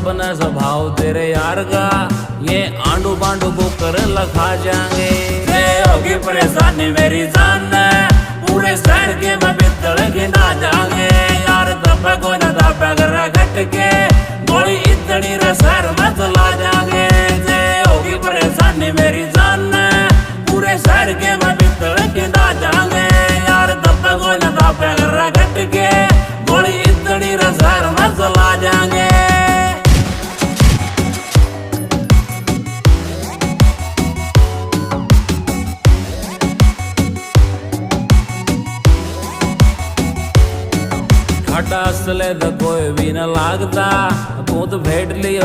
अपना स्वभाव तेरे यार का, ये आंडू बांडू को कर लखा जाएंगे। होगी परेशानी मेरी जान ने, पूरे शहर के मैं बितड़ के ना जाएंगे। यार दबा को ना दबा कर घट के, गोली इतनी रसर में चला जाएंगे। होगी परेशानी मेरी जान ने, पूरे शहर के मैं बितड़ के ना जाएंगे। यार दबा को ना दबा कर घट के, गोली इतनी रसर में चला जाएंगे। हटा असले तो कोई भी न लागता, तू तो भेट लियो